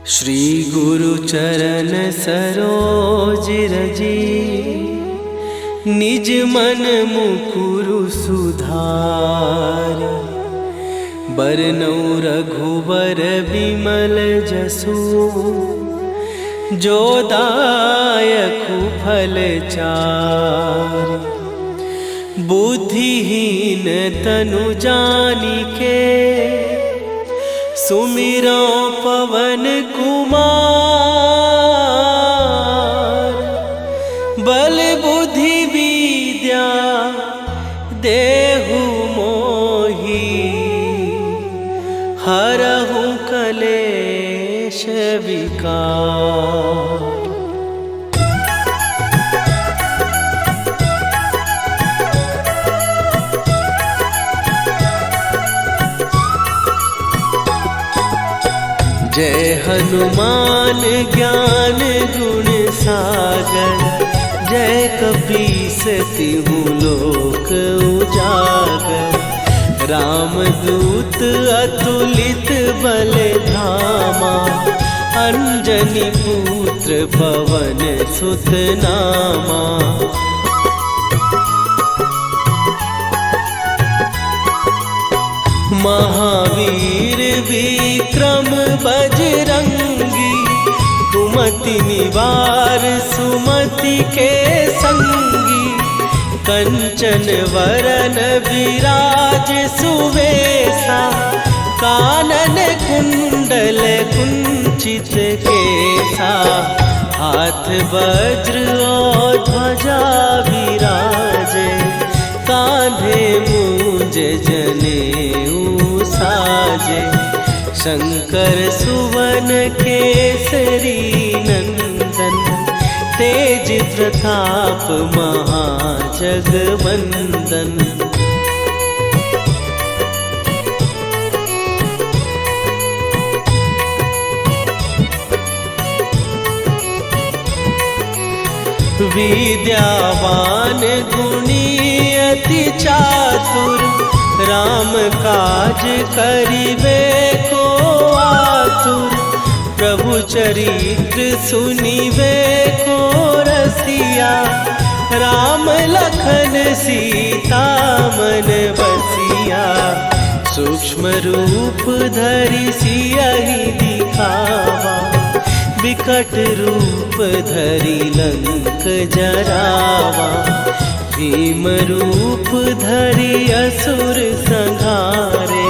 श्री गुरु चरण सरोज रजी, निज मन मुकुरु सुधार। बरनौ रघुबर बिमल जसु, जो दायकु फल चार। बुद्धिहीन तनु जानिके, सुमिरो पवन कुमार। बल बुद्धि विद्या देहु मोहि, हरहु कलेश विकार। जय हनुमान ज्ञान गुण सागर, जय कपीस तिहु लोक उजागर। रामदूत अतुलित बल धामा, अंजनी पुत्र पवन सुत नामा। महावीर विक्रम बजरंगी, कुमति निवार सुमति के संगी। कंचन वरन विराज सुवेशा, कानन कुंडल कुंचित केसा। हाथ वज्र और ध्वजा विराजे, कांधे मूंज जनेऊ साजे। शंकर सुवन केसरी नंदन, तेज प्रताप महाजगवंदन। विद्यावान गुणी अति चातुर, राम काज करिबे को आतुर। प्रभु चरित्र सुनिबे को रसिया, राम लखन सीता मन बसिया। सूक्ष्म रूप धरि सियहि दिखावा, विकट रूप धरि लंक जरावा। भीम रूप धरि असुर संहारे,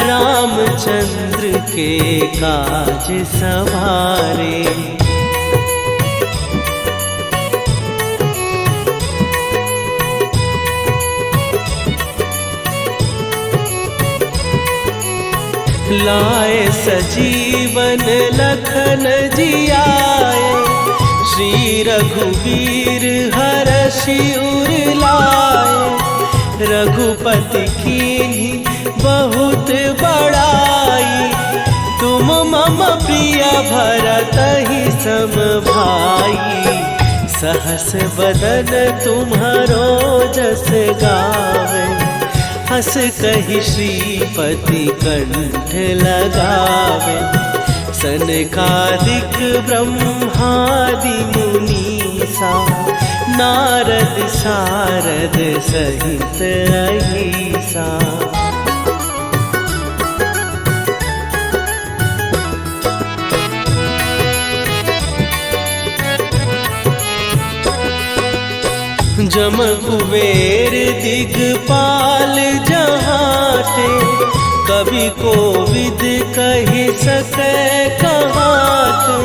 रामचंद्र के काज सवारे। लाए सजीवन लखन जियाए, श्री रघुवीर हरषि उर लाए। रघुपति कीन्ही बहुत बड़ाई, तुम मम प्रिय भरतहि सम भाई। सहस बदन तुम्हारो जस गावे, हस कहि श्रीपति कंठ लगावे। सनकादिक ब्रह्मादि मुनीसा, नारद सारद सहित अहिसा। जम कुबेर दिगपाल जहाते, कवि कोविद कहि सकै कहाते।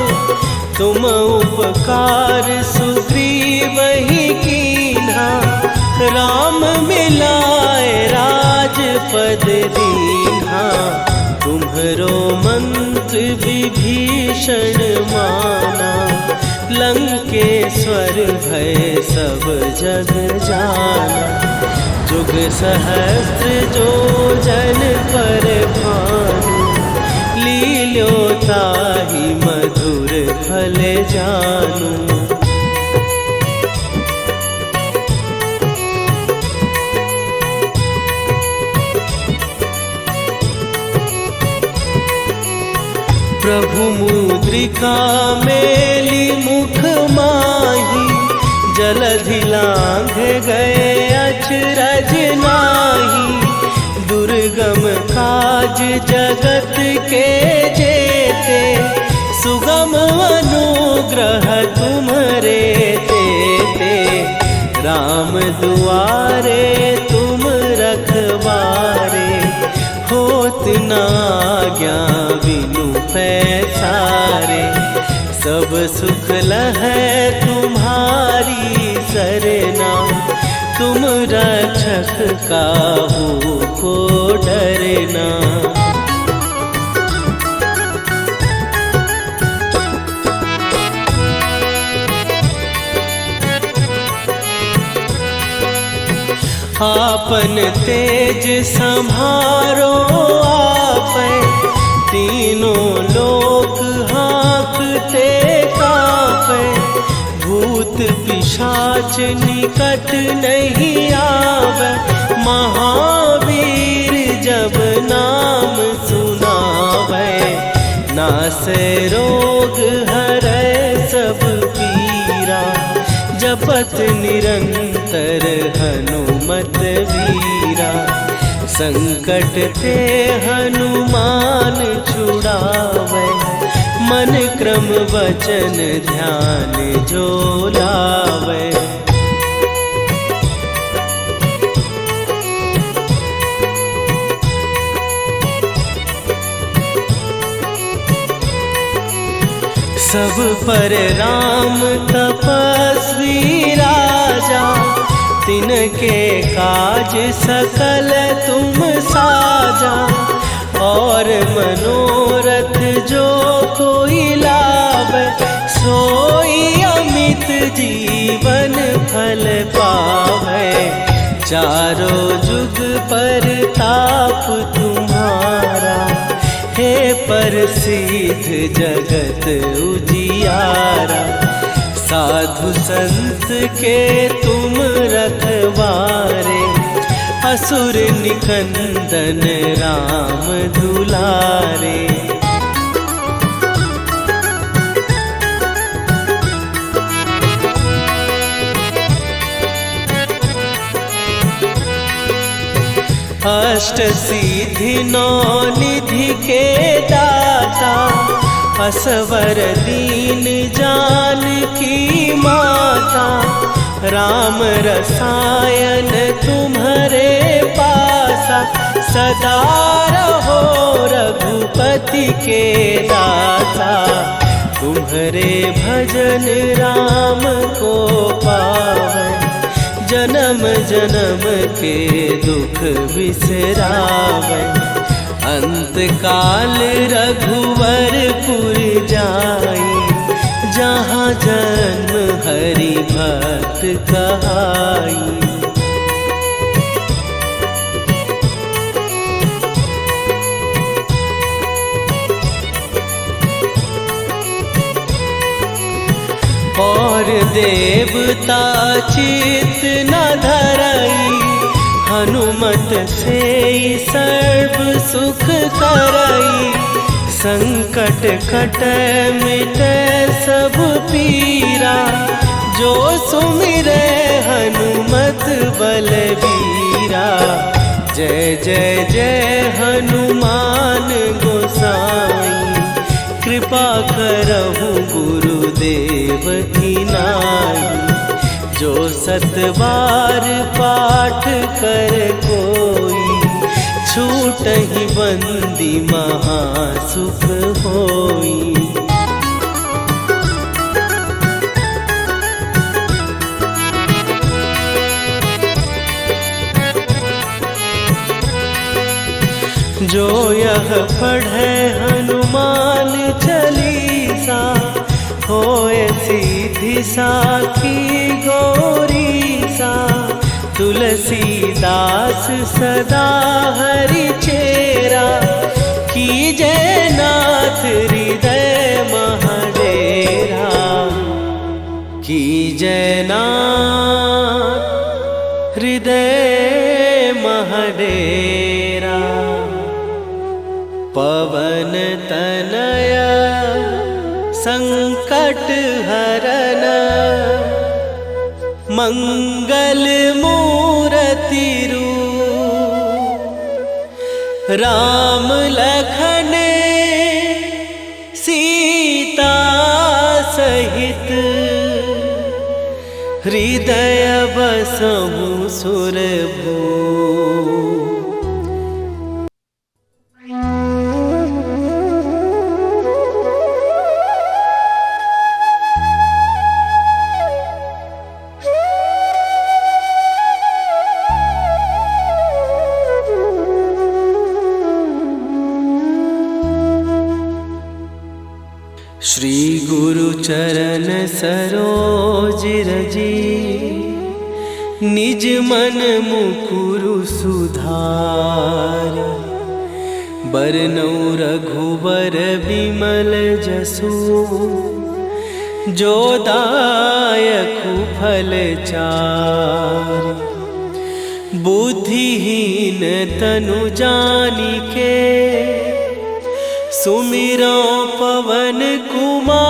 तुम उपकार सुग्रीवहि कीन्हा, राम मिलाए राजपद दीन्हा। तुम्हरो मंत्र विभीषण माना, लंकेश्वर भय सब जग जाना। जुग सहस्त्र जो जन पर भानु, लील्यो ताहि मधुर फल जानू। प्रभु मुद्रिका मेली मुख माही, जलधि लांघ गए अचरज नाही। दुर्गम काज जगत के जेते, सुगम अनुग्रह तुम्हरे तेते। राम दुआरे तुम रखवारे, होत न आज्ञा बिनु पैसारे। सब सुख लहै तुम्हारी सरना, तुम रक्षक काहू को डरना। आपन तेज संभारो आपै, तीनों लोक हाँकते कांपै। भूत पिशाच निकट नहीं आवे, महावीर जब नाम सुनावे। नासै रोग हरै सब पीरा, जपत निरंतर हनुमत वीरा। संकट ते हनुमान छुड़ावे, मन क्रम वचन ध्यान जो लावे। सब पर राम तपस्वी राजा, तिनके काज सकल तुम साजा। और मनोरथ जो कोई लावे, सोई अमित जीवन फल पावे। चारों जुग पर ताप तुम्हारा, हे प्रसिद्ध जगत उजियारा। साधु संत के तुम रखवारे, असुर निकंदन राम दुलारे। अष्ट सिद्धि नौ निधि के दाता, असवर दीन जानकी माता। राम रसायन तुम्हारे पासा, सदा रहो रघुपति के दासा। तुम्हारे भजन राम को पावै, जन्म जन्म के दुख बिसरावै। अंत काल रघुवरपुर जाई, जहाँ जन्म हरि भक्त कहाई। और देवता चित न धरई, हनुमत से सर्व सुख करई। संकट कटै मिटै सब पीरा, जो सुमिरै हनुमत बलबीरा। जय जय जय हनुमान गोसाई, कृपा करहु गुरुदेव की नाई। जो सत बार पाठ कर कोई, छूटहि बंदी महासुख होई। जो यह पढ़े हनुमान चालीसा, होए सीधी साखी गौरीसा। तुलसीदास सदा हरि चेरा, कीजय नाथ हृदय महडेरा। कीजय नाथ हृदय महडेरा। पवन तनय संकट हरन मंगल मूर्ति रूप राम लखन सीता सहित हृदय बसहु सुरभू। श्री गुरु चरण सरोज रजी निज मन मुकुरु सुधार। बरनउँ रघुबर बिमल जसु जो दायकु फल चार। बुद्धिहीन तनु जानिके सुमिरो पवन कुमार।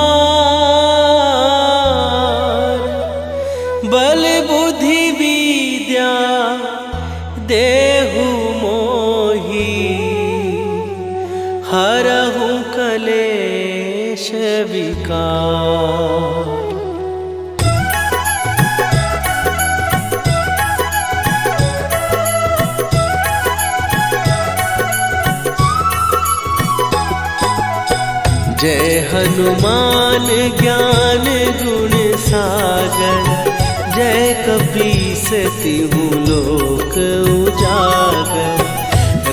बल बुद्धि विद्या देहु मोहि हरहु कलेश विकार। जय हनुमान ज्ञान गुण सागर। जय कपीस तिहु लोक उजागर।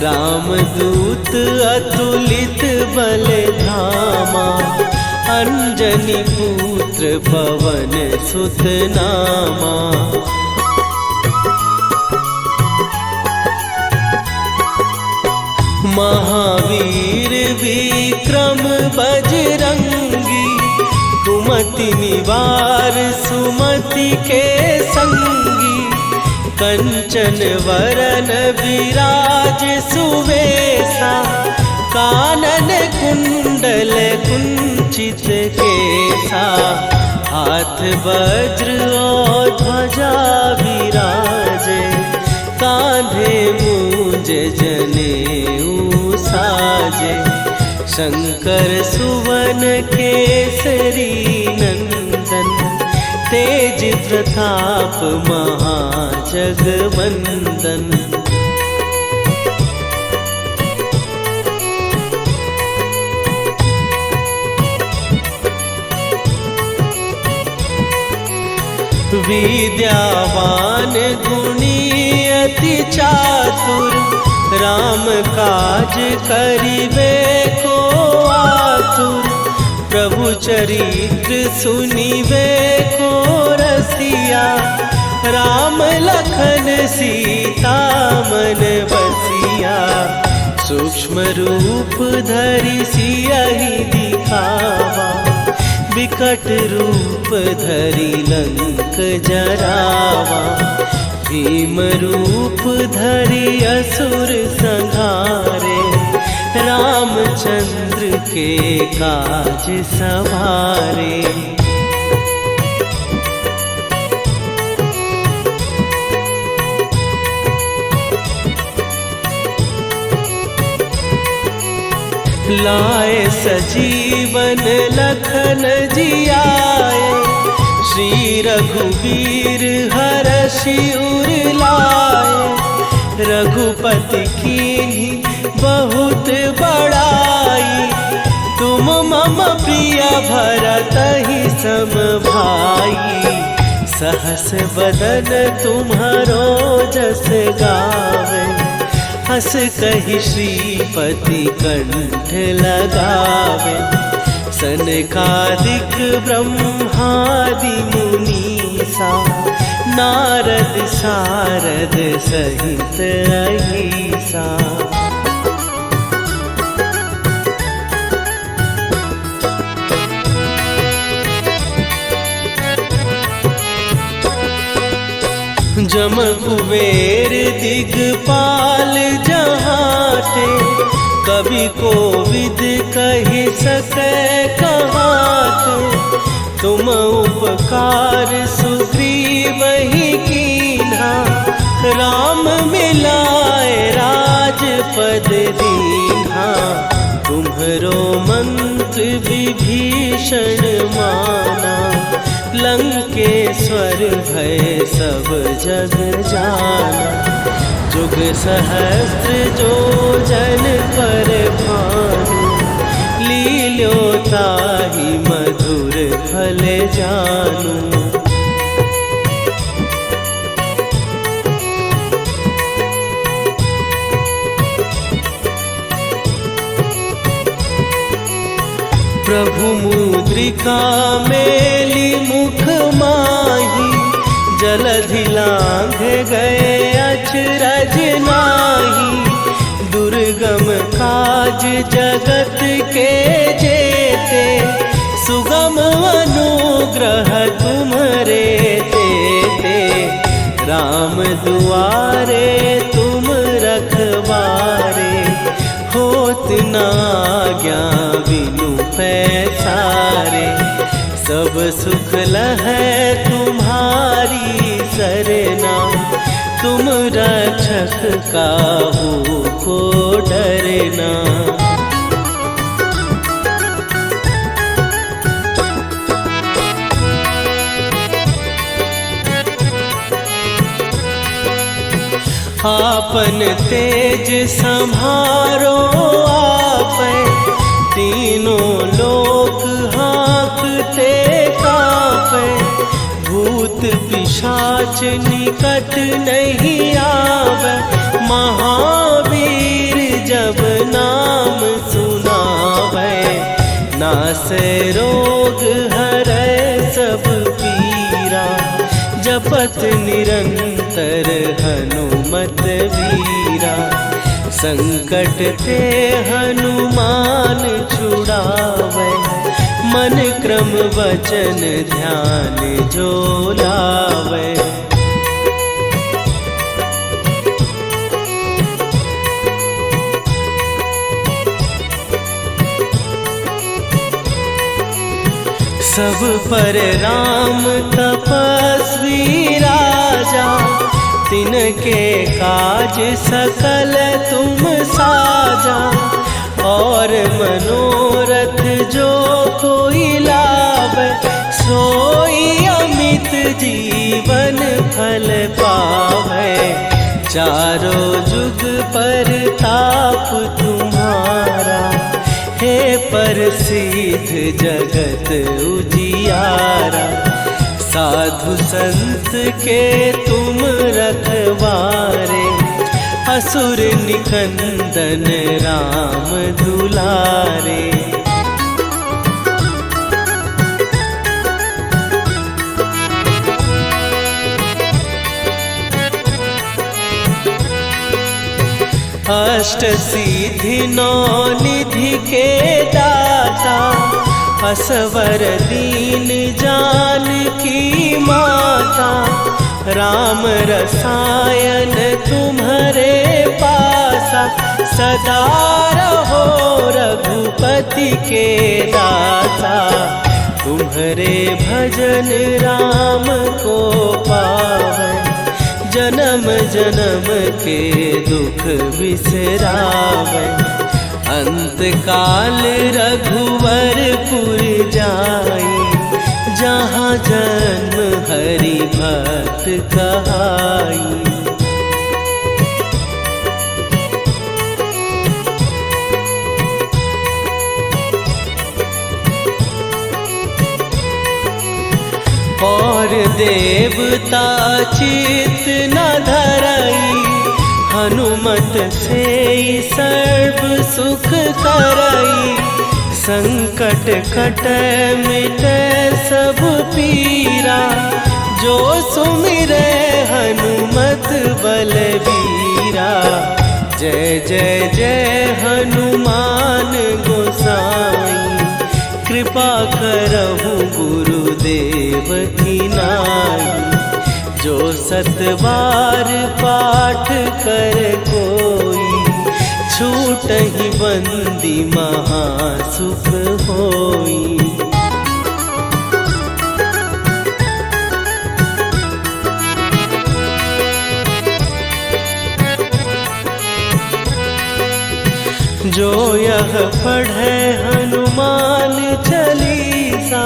रामदूत अतुलित बल धामा। अंजनी पुत्र पवन सुत नामा। महावीर विक्रम बजरंगी। कुमति निवार सुमति के संगी। कंचन वरन विराज सुवेशा। कानन कुंडल कुंचित केसा। हाथ वज्र और ध्वजा विराजे। कांधे मूंज जनेऊ साजे। शंकर सुवन केसरी नंदन। तेज प्रताप महाजगवंदन। विद्यावान गुणी अति चातुर। राम काज करिबे को आतुर। प्रभु चरित्र सुनिबे को रसिया। राम लखन सीता मन बसिया। सूक्ष्म रूप धरि सियहि दिखावा। विकट रूप धरि लंक जरावा। भीम रूप धरि असुर संहारे। रामचंद्र के काज सवारे। लाए सजीवन लखन जियाए। श्री रघुवीर हरषि उर लाए। रघुपति कीन्ही बहुत बड़ाई। तुम मम प्रिय भरतहि सम भाई। सहस बदन तुम्हारो जस गावे। हस कहि श्रीपति कंठ लगावे। सनकादिक ब्रह्मादि मुनीसा। नारद सारद सहित अहिसा। जम कुबेर दिगपाल जहाते। कवि कोविद कहि सकै कहाते। तुम उपकार सुग्रीव ही कीन्हा, राम मिलाए राजपद दीन्हा। तुम्हरो मंत्र विभीषण माना, लंकेश्वर भय सब जग जाना। जुग सहस्त्र जो जन पर भानु, लील्यो ताहि मधुर फल जानू। प्रभु मुद्रिका मेली मुख माही, जलधि लांघ गए अचरज नाहि। दुर्गम काज जगत के जेते, सुगम अनुग्रह तुम्हरे तेते। राम दुआरे तुम रखवारे, होत न आज्ञा बिनु पैसारे। सब सुख लहै तुम्हारी सरना, तुम रक्षक काहू को डरना। आपन तेज संभारो आपै, तीनों लोक हाँकते कापै। भूत पिशाच निकट नहीं आवे, महावीर जब नाम सुनावे। नासै रोग हरै सब पीरा, जपत निरंतर हनुमत वीरा। संकट ते हनुमान छुड़ावे, मन क्रम वचन ध्यान जो लावे। सब पर राम तपस्वी राजा, तिनके काज सकल तुम साजा। और मनोरथ जो कोई लावे, सोई अमित जीवन फल पावे। चारों जुग पर ताप तुम्हारा, हे प्रसिद्ध जगत उजियारा। साधु संत के तुम रखवारे, असुर निकंदन राम दुलारे। अष्ट सिद्धि नौ निधि के दाता, असवर दीन जानकी माता। राम रसायन तुम्हारे पासा, सदा रहो रघुपति के दासा। तुम्हारे भजन राम को पावे, जन्म जन्म के दुख बिसरावे। अंत काल रघुवरपुर जाई, जहाँ जन्म हरि भक्त कहाई। और देवता चित न धरई, हनुमत से सर्व सुख करई। संकट कटै मिटै सब पीरा, जो सुमिरै हनुमत बलबीरा। जय जय जय हनुमान गोसाई, कृपा करहु गुरुदेव की नाई। जो सतबार पाठ कर कोई, छूटहि बंदी महासुख होई। जो यह पढ़े हनुमान चालीसा,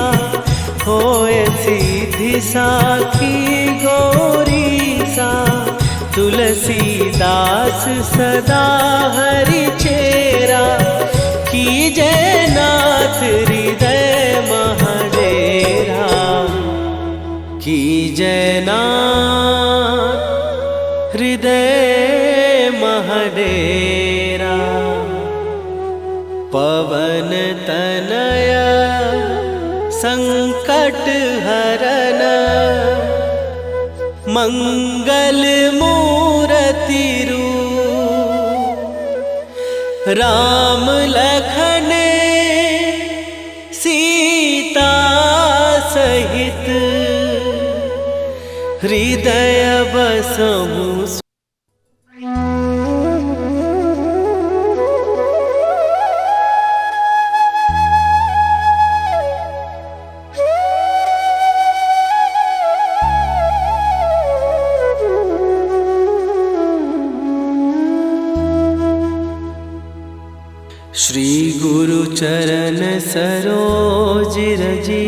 होए सीधी साखी गौरी सा। तुलसीदास सदा हरि चेरा, कीजय नाथ हृदय महडेरा। कीजय नाथ हृदय महडेरा। पवन तनय संकट हरन, मंगल मूरति रूप। राम लखन सीता सहित, हृदय बसहु। श्री गुरु चरण सरोज रजी,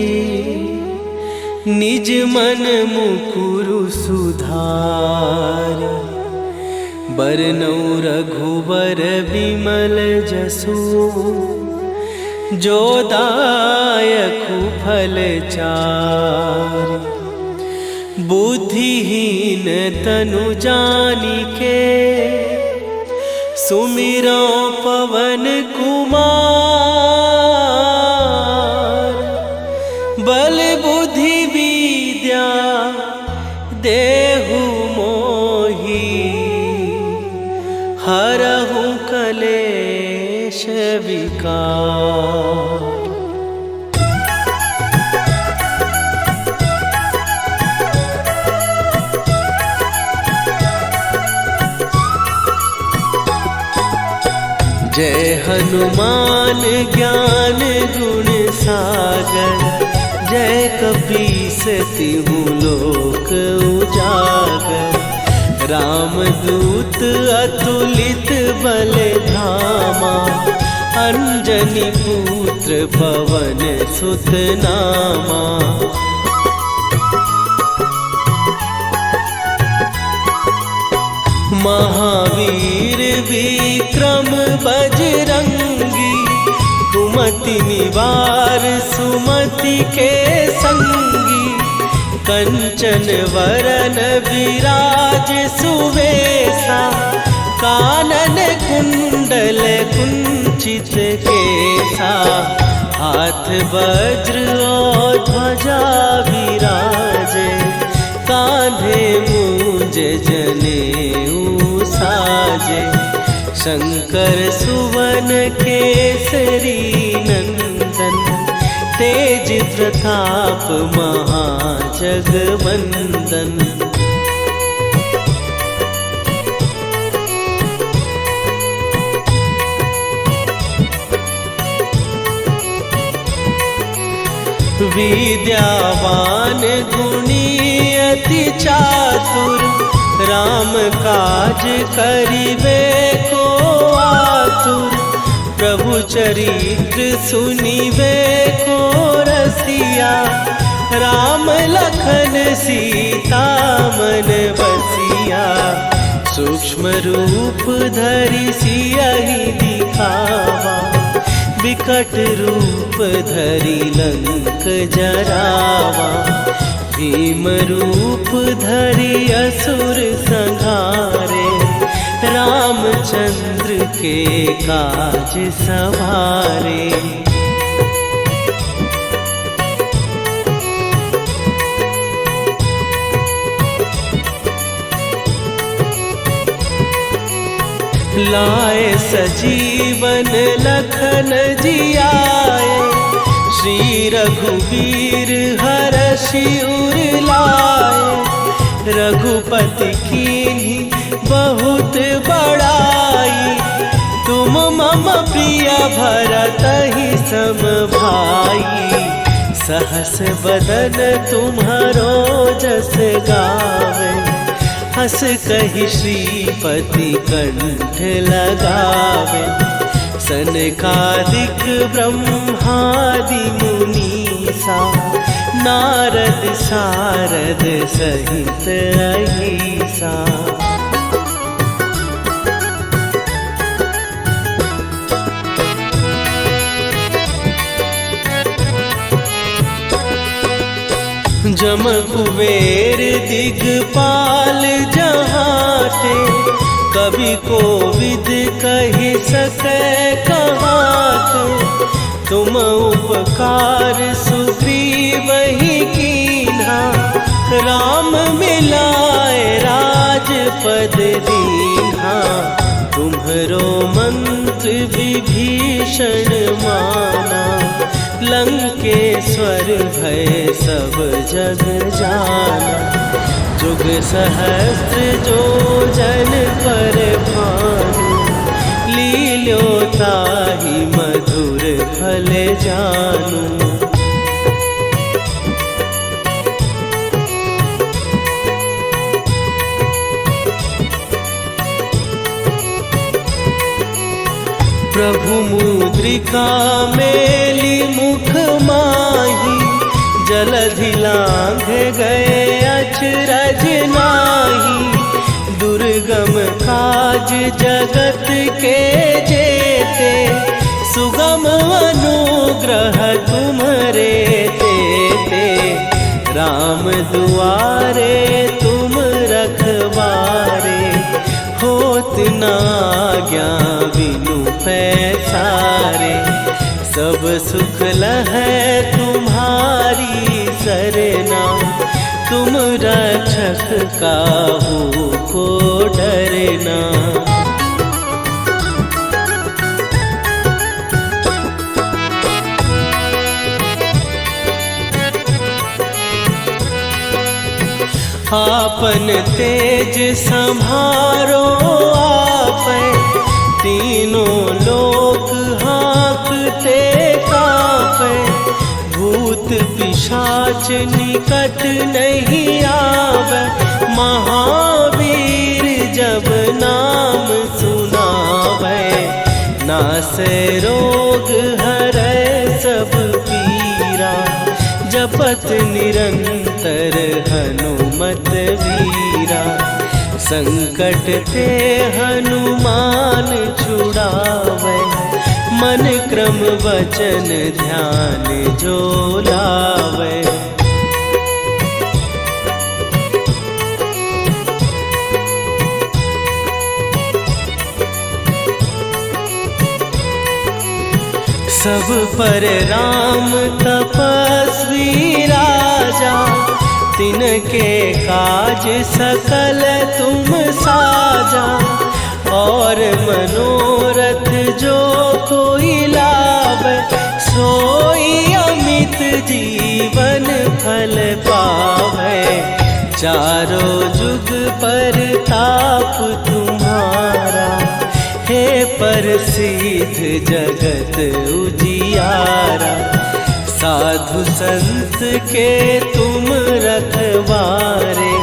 निज मन मुकुरु सुधार। बरनौ रघुबर विमल जसु, जो दायकु फल चार। बुद्धिहीन तनु जानिके, सुमिरो पवन कुमार। बल बुद्धि विद्या देहु मोहि, हरहु कलेश विकार। जय हनुमान ज्ञान गुण सागर, जय कपीस तिहु लोक उजागर। रामदूत अतुलित बल धामा, अंजनी पुत्र पवन सुत नामा। महावीर विक्रम बजरंगी, कुमति निवार सुमति के संगी। कंचन वरन विराज सुवेशा, कानन कुंडल कुंचित केसा। हाथ वज्र और ध्वजा विराजे, कांधे मूंज जनेऊ साजे। शंकर सुवन केसरी नंदन, तेज प्रताप महाजगवंदन। विद्यावान गुणी अति चातुर, राम काज करिबे को आतुर। प्रभु चरित्र सुनिबे को रसिया, राम लखन सीता मन बसिया। सूक्ष्म रूप धरि सियहि दिखावा, विकट रूप धरि लंक जरावा। भीम रूप धरि असुर संहारे, रामचंद्र के काज सवारे। लाए सजीवन लखन जियाए, श्री रघुवीर हरषि उर लाए। रघुपति कीन्ही बहुत बड़ाई, तुम मम प्रिय भरतहि सम भाई। सहस बदन तुम्हारो जस गावे, हस कहि श्रीपति कंठ लगावे। सनकादिक ब्रह्मादि मुनीसा नारद सारद सहित अहिसा। जम कुबेर दिगपाल जहाँ थे, कवि को विद कहि सकै कहाते। तुम उपकार सुग्रीव ही कीन्हा, राम मिलाए राजपद दीन्हा। तुम्हरो मंत्र विभीषण माना, लंकेश्वर भय सब जग जाना। जुग सहस्त्र जो जन पर भानु, लील्यो ताहि मधुर फल जानू। प्रभु मुद्रिका मेली मुख माही, जलधि लांघ गए अचरज नाही। दुर्गम काज जगत के जेते, सुगम अनुग्रह तुम्हरे तेते। राम दुआरे तुम रखवारे, होत न आज्ञा बिनु पैसारे। सब सुख लहै तुम्हारी सरना, तुम रक्षक काहू को डरना। आपन तेज संभारो आपै, तीनों लोक हाँकते कापै। भूत पिशाच निकट नहीं आवे, महावीर जब नाम सुनावे। नासै रोग हरै सब पीरा, जपत निरंतर हनुमत वीरा। संकट ते हनुमान छुड़ावे, मन क्रम वचन ध्यान जो लावे। सब पर राम तपस्वी राजा, तिनके काज सकल तुम साजा। और मनोरथ जो कोई लावे, सोई अमित जीवन फल पावे। चारों जुग पर ताप तुम्हारा, हे प्रसिद्ध जगत उजियारा। साधु संत के तुम रखवारे,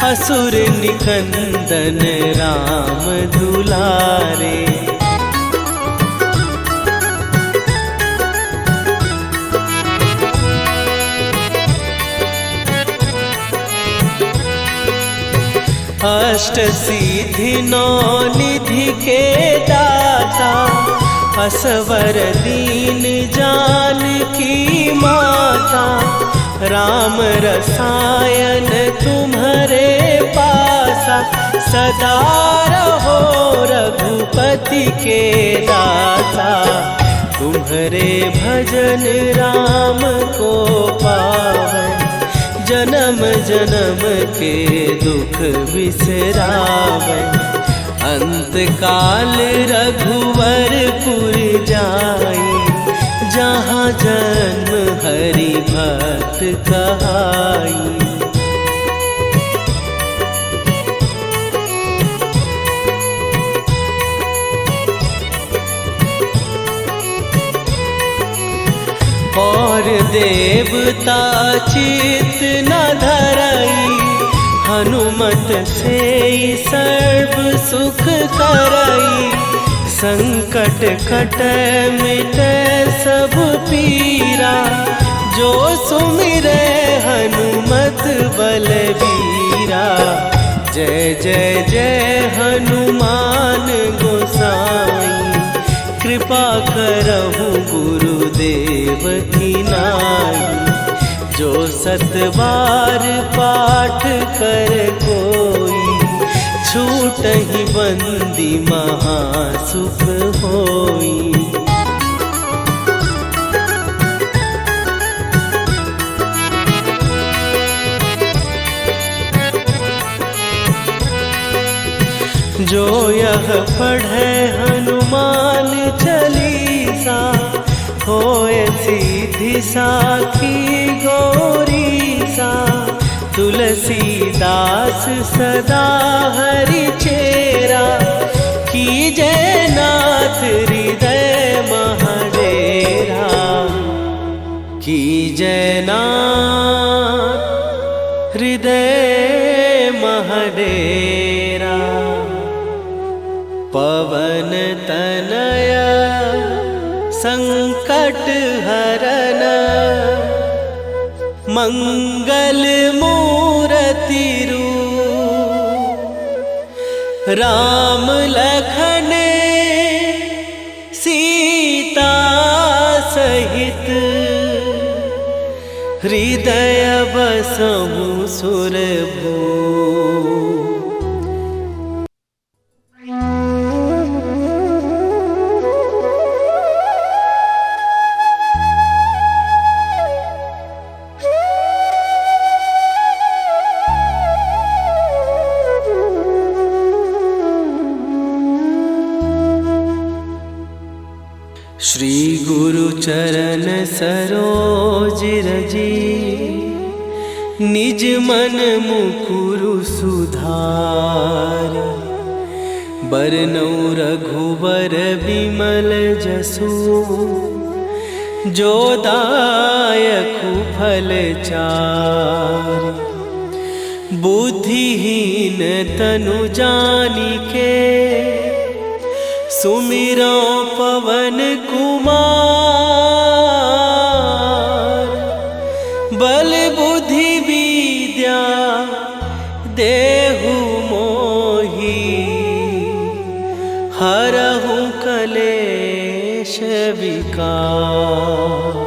असुर निकंदन राम दुलारे। अष्ट सिद्धि नौ निधि के दाता, असवर दीन जानकी माता। राम रसायन तुम्हारे पासा, सदा रहो रघुपति के दासा। तुम्हारे भजन राम को पावे, जन्म जन्म के दुख बिसरावे। अंत काल रघुवरपुर जाई, जहाँ जन्म हरि भक्त कहाई। और देवता चित न धरई, हनुमत से सर्व सुख करई। संकट कटे मिटे सब पीरा, जो सुमिरे हनुमत बलबीरा। जय जय जय हनुमान गोसाई, कृपा करहु गुरुदेव की नाई। जो 7 बार पाठ कर कोई, छूटहि बंदी महासुख होई। जो यह पढ़े हनुमान चालीसा, होए सीधी साखी गौरीसा। तुलसीदास सदा हरि चेरा, कीजय नाथ हृदय महडेरा। कीजय नाथ हृदय महडेरा। पवन तनया संकट हरन, मंगल मूर्ति रूप। राम लखन सीता सहित, हृदय बसहु सुरभूप। श्री गुरु चरण सरोज रजी, निज मन मुकुरु सुधार। बरनउँ रघुबर बिमल जसु, जो दायकु फल चारि। बुद्धिहीन तनु जानिके, सुमिरो पवन कुमार। बल बुद्धि विद्या देहु मोहि, हरहु कलेश विकार।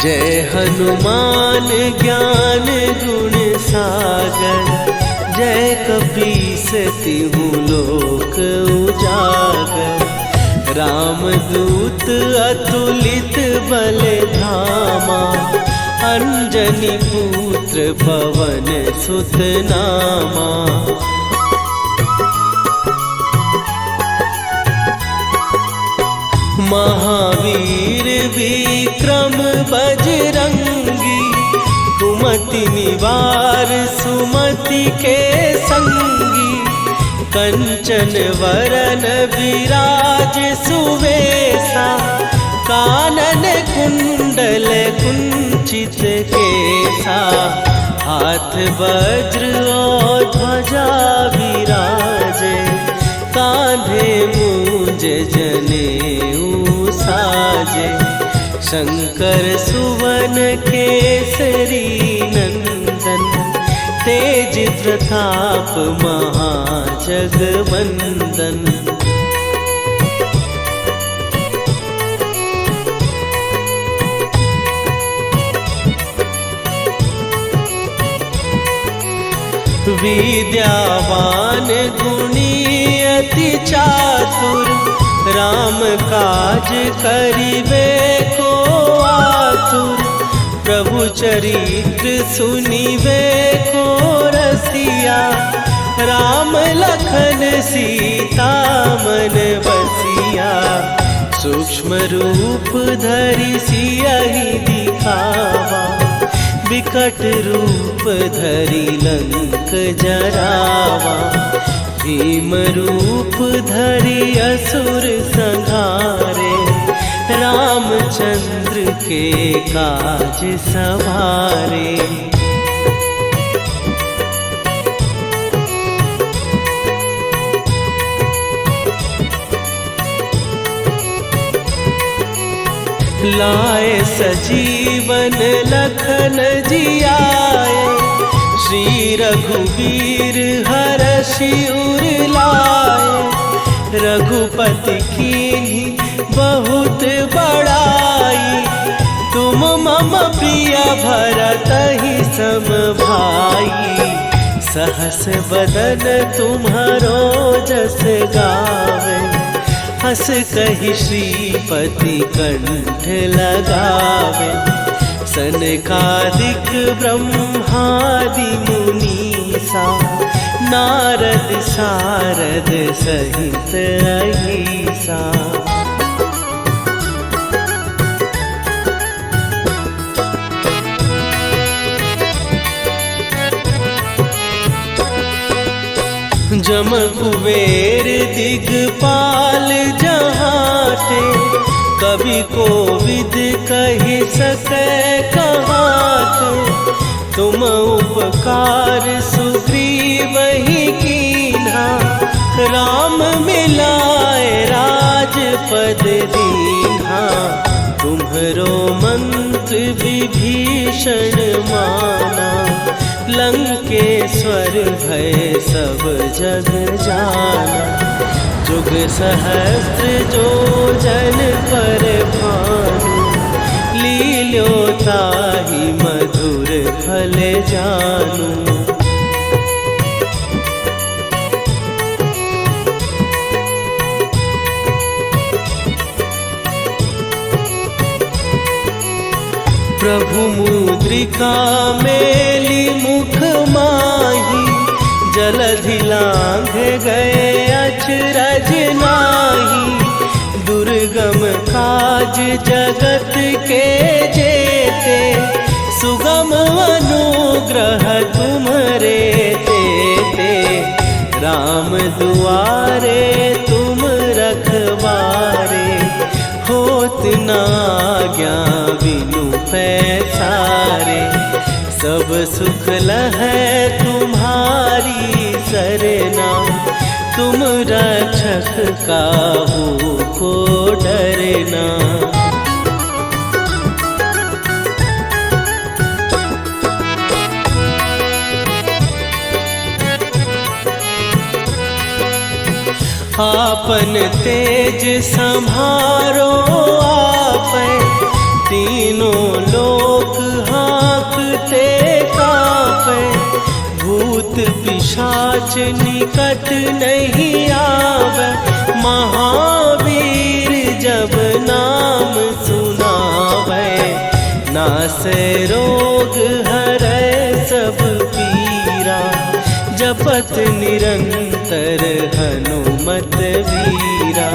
जय हनुमान ज्ञान गुण सागर, जय कपीस तिहु लोक उजागर। रामदूत अतुलित बल धामा, अंजनी पुत्र पवन सुत नामा। महावीर विक्रम बजरंगी, कुमति निवार सुमति के संगी। कंचन वरन विराज सुवेसा, कानन कुंडल कुंचित केसा। हाथ वज्र और ध्वजा विराजे, कांधे मूंज जनेऊ साजे। शंकर सुवन केसरी नंदन, तेज प्रताप महाजगवंदन। विद्यावान गुणी अति चातुर, राम काज करिबे को आतुर। प्रभु चरित्र सुनिबे को रसिया, राम लखन सीता मन बसिया। सूक्ष्म रूप धरि सियहि दिखावा, विकट रूप धरि लंक जरावा। भीम रूप धरि असुर संहारे, रामचंद्र के काज सवारे। लाए सजीवन लखन जियाए, श्री रघुवीर हरषि उर लाए। रघुपति कीन्ही बहुत बड़ाई, तुम मम प्रिय भरतहि सम भाई। सहस बदन तुम्हारो जस गावे, हस कहि श्रीपति कंठ लगावे। सनकादिक ब्रह्मादि मुनीसा, नारद सारद सहित अहिसा। जम कुबेर दिगपाल जहाते, कवि कोविद कहि सकै कहाते। तुम उपकार सुग्रीवहि कीन्हा, राम मिलाए राजपद दीन्हा। तुम्हरो मंत्र विभीषण माना, लंकेश्वर भय सब जग जाना। जुग सहस्त्र जो जन पर भानु, लील्यो ताहि मधुर फल जानू। प्रभु मुद्रिका मेली मुख माही, जलधि लांघ गए अचरज नाही। दुर्गम काज जगत के जेते, सुगम अनुग्रह तुम्हरे तेते। राम दुआरे तुम रखवारे, होत न आज्ञा बिनु पैसारे। सब सुख लहै तुम्हारी सरना, तुम रक्षक काहू को डरना। आपन तेज सम्हारो आपै, तीनों लोक हाँकते कांपै। भूत पिशाच निकट नहीं आवे, महावीर जब नाम सुनावे। नासै रोग हरै सब पीरा, जपत निरंतर हनुमत वीरा।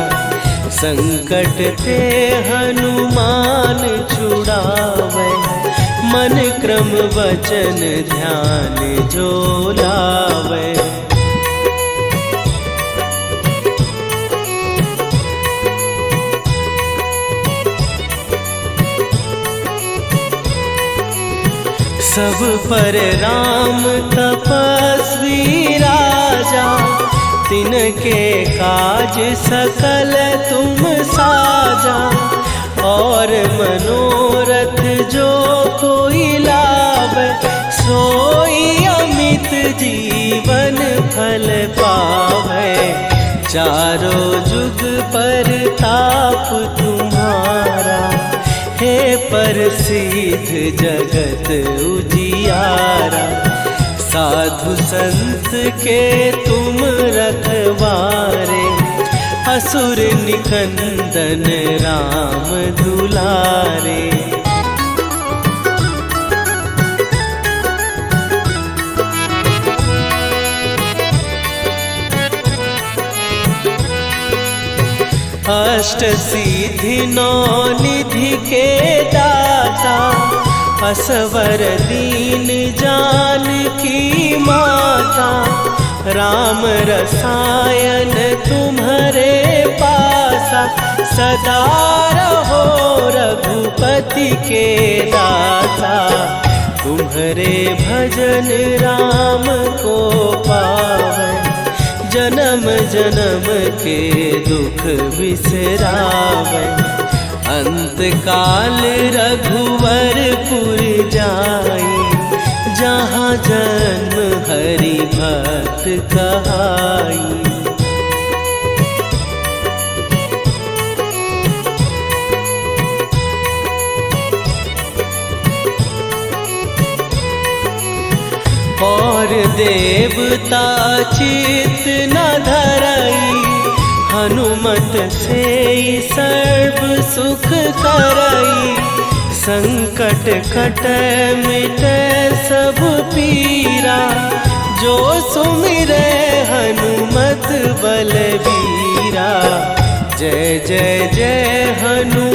संकट ते हनुमान छुड़ावे, मन क्रम वचन ध्यान जो लावे। सब पर राम तपस्वी राजा, तिनके काज सकल तुम साजा। और मनोरथ जो कोई लावे, सोई अमित जीवन फल पावे। चारों जुग पर ताप तुम्हारा, हे प्रसिद्ध जगत उजियारा। साधु संत के तुम रखवारे, असुर निकंदन राम दुलारे। अष्ट सिद्धि नौ निधि के दाता, असवर दीन जानकी माता। राम रसायन तुम्हारे पास, दासा, सदा रहो रघुपति के दासा। तुम्हारे भजन राम को पावै, जन्म जन्म के दुख बिसरावै। अंत काल रघुवरपुर जाई, जहाँ जन्म हरि भक्त कहाई। और देवता चित न धरई, हनुमत से सर्व सुख करई। संकट कटै मिटै सब पीरा, जो सुमिरै हनुमत बलबीरा। जय जय जय हनुमान।